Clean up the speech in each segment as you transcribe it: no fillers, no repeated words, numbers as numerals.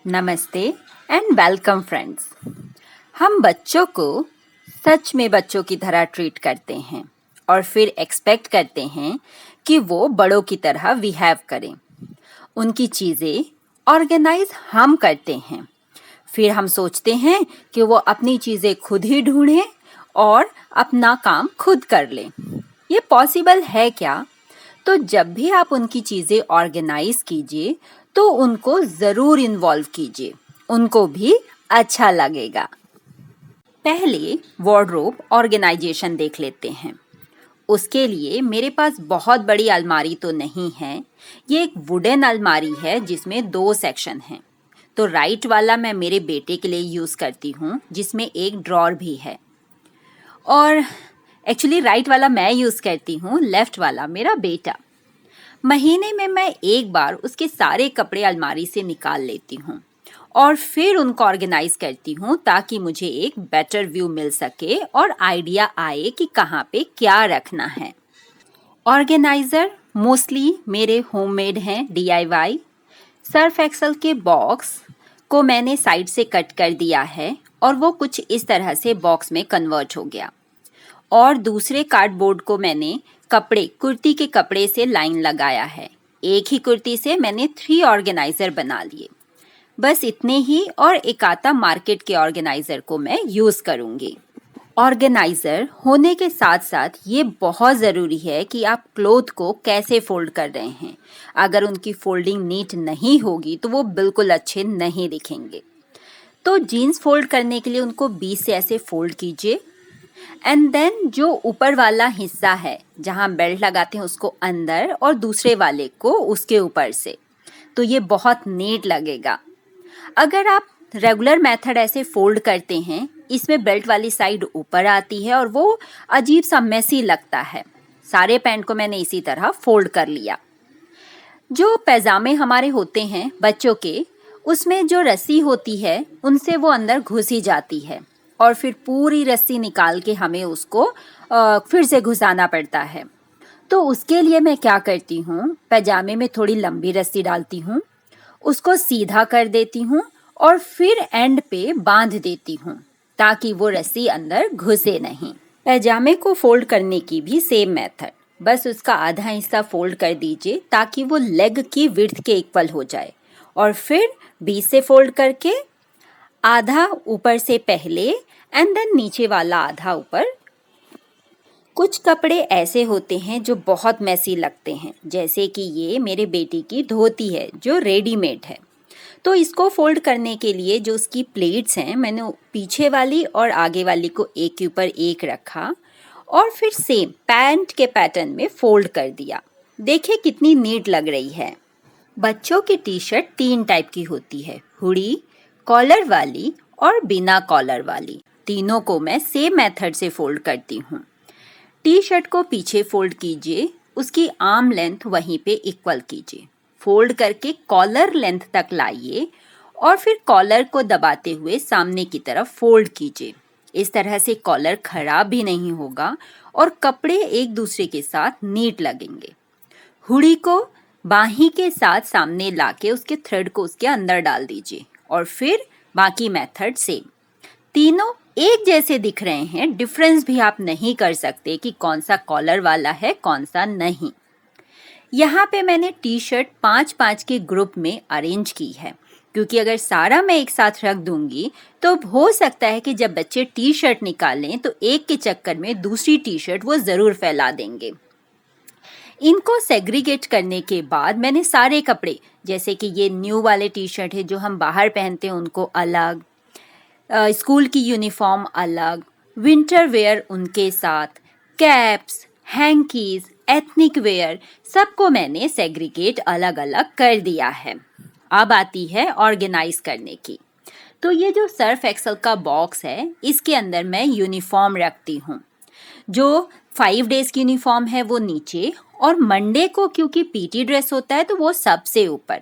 नमस्ते and welcome friends. हम बच्चों को सच में बच्चों की तरह ट्रीट करते हैं और फिर एक्सपेक्ट करते हैं कि वो बड़ों की तरह बिहेव करें। उनकी चीज़ें ऑर्गेनाइज हम करते हैं, फिर हम सोचते हैं कि वो अपनी चीज़ें खुद ही ढूंढें और अपना काम खुद कर लें। ये पॉसिबल है क्या? तो जब भी आप उनकी चीज़ें ऑर्गेनाइज कीजिए तो उनको ज़रूर इन्वॉल्व कीजिए, उनको भी अच्छा लगेगा। पहले वार्डरोब ऑर्गेनाइजेशन देख लेते हैं। उसके लिए मेरे पास बहुत बड़ी अलमारी तो नहीं है, ये एक वुडन अलमारी है जिसमें 2 सेक्शन हैं। तो राइट वाला मैं मेरे बेटे के लिए यूज़ करती हूँ जिसमें एक ड्रॉर भी है, और एक्चुअली राइट वाला मैं यूज़ करती हूँ, लेफ्ट वाला मेरा बेटा। महीने में मैं एक बार उसके सारे कपड़े अलमारी से निकाल लेती हूँ और फिर उनको ऑर्गेनाइज करती हूँ ताकि मुझे एक बेटर व्यू मिल सके और आइडिया आए कि कहाँ पे क्या रखना है। ऑर्गेनाइज़र मोस्टली मेरे होममेड हैं, DIY। सर्फ एक्सेल के बॉक्स को मैंने साइड से कट कर दिया है और वो कुछ इस तरह से बॉक्स में कन्वर्ट हो गया, और दूसरे कार्डबोर्ड को मैंने कुर्ती के कपड़े से लाइन लगाया है। एक ही कुर्ती से मैंने 3 ऑर्गेनाइजर बना लिए। बस इतने ही, और एक आता मार्केट के ऑर्गेनाइजर को मैं यूज करूंगी। ऑर्गेनाइजर होने के साथ साथ ये बहुत ज़रूरी है कि आप क्लोथ को कैसे फोल्ड कर रहे हैं। अगर उनकी फोल्डिंग नीट नहीं होगी तो वो बिल्कुल अच्छे नहीं दिखेंगे। तो जीन्स फोल्ड करने के लिए उनको बीच से ऐसे फोल्ड कीजिए, एंड देन जो ऊपर वाला हिस्सा है जहाँ बेल्ट लगाते हैं उसको अंदर और दूसरे वाले को उसके ऊपर से, तो ये बहुत नीट लगेगा। अगर आप रेगुलर मेथड ऐसे फोल्ड करते हैं, इसमें बेल्ट वाली साइड ऊपर आती है और वो अजीब सा मेसी लगता है। सारे पैंट को मैंने इसी तरह फोल्ड कर लिया। जो पैजामे हमारे होते हैं बच्चों के, उसमें जो रस्सी होती है उनसे वो अंदर घुस ही जाती है और फिर पूरी रस्सी निकाल के हमें उसको फिर से घुसाना पड़ता है। तो उसके लिए मैं क्या करती हूँ, पैजामे में थोड़ी लंबी रस्सी डालती हूँ, उसको सीधा कर देती हूँ और फिर एंड पे बांध देती हूँ ताकि वो रस्सी अंदर घुसे नहीं। पैजामे को फोल्ड करने की भी सेम मेथड, बस उसका आधा हिस्सा फोल्ड कर दीजिए ताकि वो लेग की विड्थ के इक्वल हो जाए, और फिर बीच से फोल्ड करके आधा ऊपर से पहले एंड देन नीचे वाला आधा ऊपर। कुछ कपड़े ऐसे होते हैं जो बहुत मैसी लगते हैं, जैसे कि ये मेरे बेटी की धोती है जो रेडीमेड है। तो इसको फोल्ड करने के लिए जो उसकी प्लेट्स हैं, मैंने पीछे वाली और आगे वाली को एक के ऊपर एक रखा और फिर सेम पैंट के पैटर्न में फोल्ड कर दिया। देखिए कितनी नीट लग रही है। बच्चों की टी शर्ट 3 टाइप की होती है, हुडी, कॉलर वाली और बिना कॉलर वाली। तीनों को मैं सेम मेथड से फोल्ड करती हूँ। टी शर्ट को पीछे फोल्ड कीजिए, उसकी आर्म लेंथ वहीं पे इक्वल कीजिए, फोल्ड करके कॉलर लेंथ तक लाइए और फिर कॉलर को दबाते हुए सामने की तरफ फोल्ड कीजिए। इस तरह से कॉलर खराब भी नहीं होगा और कपड़े एक दूसरे के साथ नीट लगेंगे। हुडी को बाही के साथ सामने लाके उसके थ्रेड को उसके अंदर डाल दीजिए और फिर बाकी मेथड सेम। तीनों एक जैसे दिख रहे हैं, डिफरेंस भी आप नहीं कर सकते कि कौन सा कॉलर वाला है कौन सा नहीं। यहाँ पे मैंने टी शर्ट 5-5 के ग्रुप में अरेंज की है, क्योंकि अगर सारा मैं एक साथ रख दूंगी तो हो सकता है कि जब बच्चे टी शर्ट निकालें तो एक के चक्कर में दूसरी टी शर्ट वो ज़रूर फैला देंगे। इनको सेग्रीगेट करने के बाद मैंने सारे कपड़े, जैसे कि ये न्यू वाले टी शर्ट है जो हम बाहर पहनते हैं उनको अलग, स्कूल की यूनिफॉर्म अलग, विंटर वेयर उनके साथ, कैप्स, हैंकीज, एथनिक वेयर, सबको मैंने सेग्रीगेट अलग अलग कर दिया है। अब आती है ऑर्गेनाइज करने की। तो ये जो सर्फ एक्सेल का बॉक्स है, इसके अंदर मैं यूनिफॉर्म रखती हूँ। जो 5 डेज की यूनिफॉर्म है वो नीचे, और मंडे को क्योंकि पीटी ड्रेस होता है तो वो सबसे ऊपर,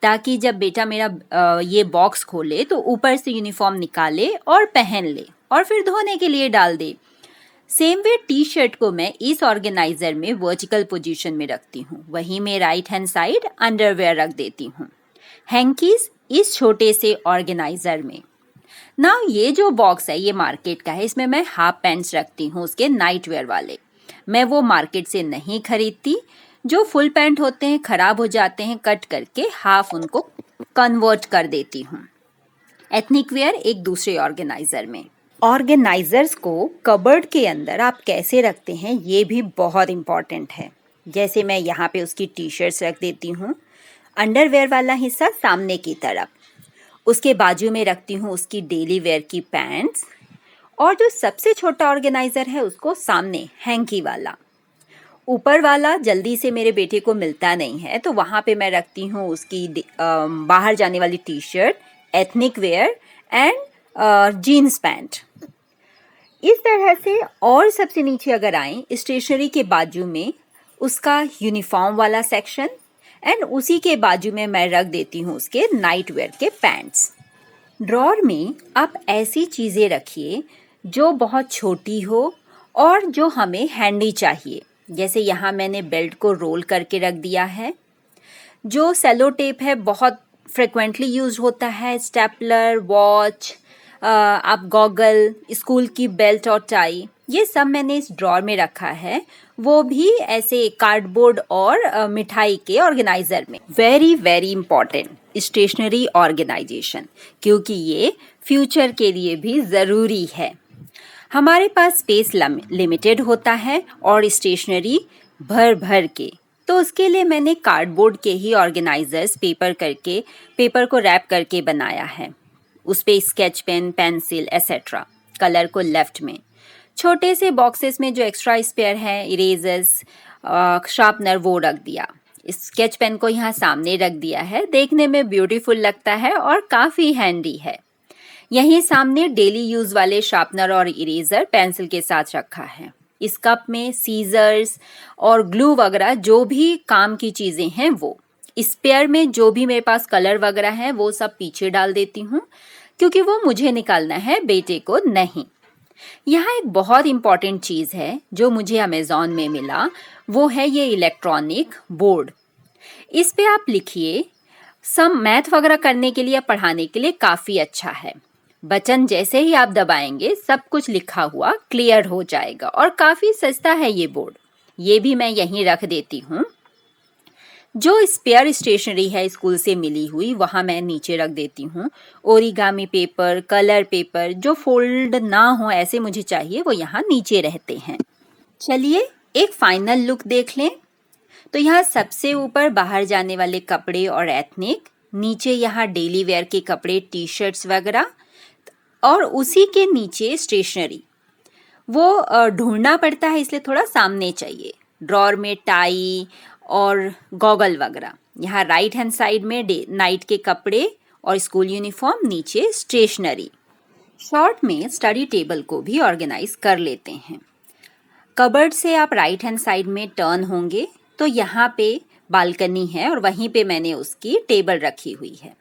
ताकि जब बेटा मेरा ये बॉक्स खोले तो ऊपर से यूनिफॉर्म निकाले और पहन ले और फिर धोने के लिए डाल दे। सेम वे टी शर्ट को मैं इस ऑर्गेनाइजर में वर्टिकल पोजीशन में रखती हूँ, वहीं में राइट हैंड साइड अंडरवेयर रख देती हूँ। हैंकीज इस छोटे से ऑर्गेनाइजर में। ना ये जो बॉक्स है ये मार्केट का है, इसमें मैं हाफ पैंट्स रखती हूँ उसके नाइट वेयर वाले। मैं वो मार्केट से नहीं खरीदती, जो फुल पैंट होते हैं खराब हो जाते हैं, कट करके हाफ उनको कन्वर्ट कर देती हूँ। एथनिक वेयर एक दूसरे ऑर्गेनाइजर में। ऑर्गेनाइजर्स को कबर्ड के अंदर आप कैसे रखते हैं ये भी बहुत इम्पॉर्टेंट है। जैसे मैं यहाँ पे उसकी टी शर्ट्स रख देती हूँ, अंडरवेयर वाला हिस्सा सामने की तरफ, उसके बाजू में रखती हूँ उसकी डेली वेयर की पैंट्स, और जो सबसे छोटा ऑर्गेनाइजर है उसको सामने हैंकी वाला। ऊपर वाला जल्दी से मेरे बेटे को मिलता नहीं है, तो वहाँ पे मैं रखती हूँ उसकी बाहर जाने वाली T shirt, ethnic wear and jeans pant. इस तरह से। और सबसे नीचे अगर आएँ, स्टेशनरी के बाजू में उसका यूनिफॉर्म वाला सेक्शन, एंड उसी के बाजू में मैं रख देती हूँ उसके नाइट वेयर के पैंट्स। ड्रॉर में आप ऐसी चीज़ें रखिए जो बहुत छोटी हो और जो हमें हैंडी चाहिए। जैसे यहाँ मैंने बेल्ट को रोल करके रख दिया है। जो सेलो टेप है बहुत फ्रिक्वेंटली यूज होता है, स्टेपलर, वॉच, आप गॉगल, स्कूल की बेल्ट और टाई, ये सब मैंने इस ड्रॉर में रखा है, वो भी ऐसे कार्डबोर्ड और मिठाई के ऑर्गेनाइजर में। Very very important stationery organisation, क्योंकि ये फ्यूचर के लिए भी ज़रूरी है। हमारे पास स्पेस लिमिटेड होता है और स्टेशनरी भर भर के, तो उसके लिए मैंने कार्डबोर्ड के ही ऑर्गेनाइजर्स पेपर को रैप करके बनाया है। उस पे sketch pen, pencil etcetera, colour को लेफ्ट में, छोटे से बॉक्सेस में जो एक्स्ट्रा स्पेयर है, इरेजर्स, शार्पनर, वो रख दिया। स्केच पेन को यहाँ सामने रख दिया है, देखने में ब्यूटीफुल लगता है और काफ़ी हैंडी है। यहीं सामने डेली यूज़ वाले शार्पनर और इरेजर पेंसिल के साथ रखा है। इस कप में सीजर्स और ग्लू वगैरह जो भी काम की चीज़ें हैं वो। स्पेयर में जो भी मेरे पास कलर वगैरह है वो सब पीछे डाल देती हूँ, क्योंकि वो मुझे निकालना है, बेटे को नहीं। यहाँ एक बहुत इम्पॉर्टेंट चीज़ है जो मुझे अमेज़ॉन में मिला, वो है ये इलेक्ट्रॉनिक बोर्ड। इस पे आप लिखिए, सम मैथ वगैरह करने के लिए, पढ़ाने के लिए काफ़ी अच्छा है। बटन जैसे ही आप दबाएंगे सब कुछ लिखा हुआ क्लियर हो जाएगा, और काफ़ी सस्ता है ये बोर्ड। ये भी मैं यहीं रख देती हूँ। जो स्पेयर स्टेशनरी है स्कूल से मिली हुई, वहाँ मैं नीचे रख देती हूँ। ओरिगामी पेपर, कलर पेपर, जो फोल्ड ना हो ऐसे मुझे चाहिए, वो यहाँ नीचे रहते हैं। चलिए एक फाइनल लुक देख लें। तो यहाँ सबसे ऊपर बाहर जाने वाले कपड़े और एथनिक, नीचे यहाँ डेली वेयर के कपड़े, टी शर्ट्स वगैरह, और उसी के नीचे स्टेशनरी। वो ढूंढना पड़ता है इसलिए थोड़ा सामने चाहिए। ड्रॉर में टाई और गॉगल वगैरह। यहाँ राइट हैंड साइड में नाइट के कपड़े और स्कूल यूनिफॉर्म, नीचे स्टेशनरी। शॉर्ट में स्टडी टेबल को भी ऑर्गेनाइज कर लेते हैं। कबर्ड से आप राइट हैंड साइड में टर्न होंगे तो यहाँ पे बालकनी है और वहीं पे मैंने उसकी टेबल रखी हुई है।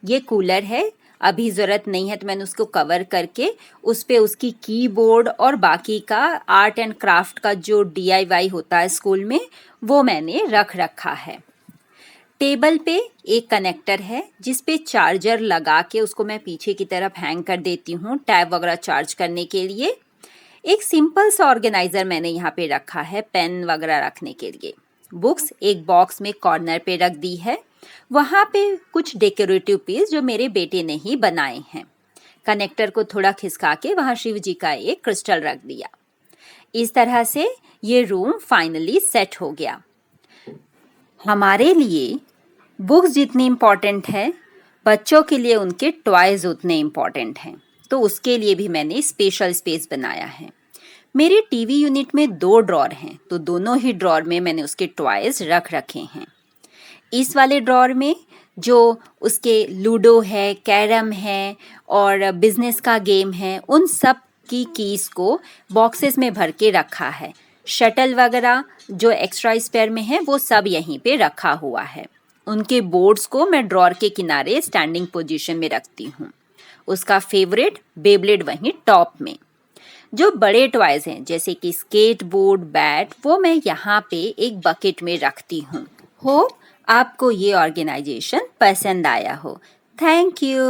ये कूलर है, अभी ज़रूरत नहीं है तो मैंने उसको कवर करके उस पे उसकी कीबोर्ड और बाकी का आर्ट एंड क्राफ्ट का जो DIY होता है स्कूल में, वो मैंने रख रखा है। टेबल पे एक कनेक्टर है जिस पे चार्जर लगा के उसको मैं पीछे की तरफ हैंग कर देती हूँ, टैब वगैरह चार्ज करने के लिए। एक सिंपल सा ऑर्गेनाइजर मैंने यहाँ पे रखा है पेन वगैरह रखने के लिए। बुक्स एक बॉक्स में कॉर्नर पे रख दी है। वहाँ पे कुछ डेकोरेटिव पीस जो मेरे बेटे ने ही बनाए हैं। कनेक्टर को थोड़ा खिसका के वहाँ शिव जी का एक क्रिस्टल रख दिया। इस तरह से ये रूम फाइनली सेट हो गया। हमारे लिए बुक्स जितनी इम्पॉर्टेंट है, बच्चों के लिए उनके टॉयज़ उतने इम्पॉर्टेंट हैं, तो उसके लिए भी मैंने स्पेशल स्पेस बनाया है। मेरे टीवी यूनिट में 2 ड्रॉर हैं, तो दोनों ही ड्रॉर में मैंने उसके टॉयज़ रख रखे हैं। इस वाले ड्रॉर में जो उसके लूडो है, कैरम है और बिजनेस का गेम है, उन सब की कीज़ को बॉक्सेस में भर के रखा है। शटल वगैरह जो एक्स्ट्रा स्पेयर में है वो सब यहीं पे रखा हुआ है। उनके बोर्ड्स को मैं ड्रॉर के किनारे स्टैंडिंग पोजीशन में रखती हूँ। उसका फेवरेट बेब्लेड वहीं टॉप में। जो बड़े टॉयज़ हैं जैसे कि स्केट बोर्ड, बैट, वो मैं यहाँ पे एक बकेट में रखती हूँ। होप आपको ये ऑर्गेनाइजेशन पसंद आया हो। Thank you.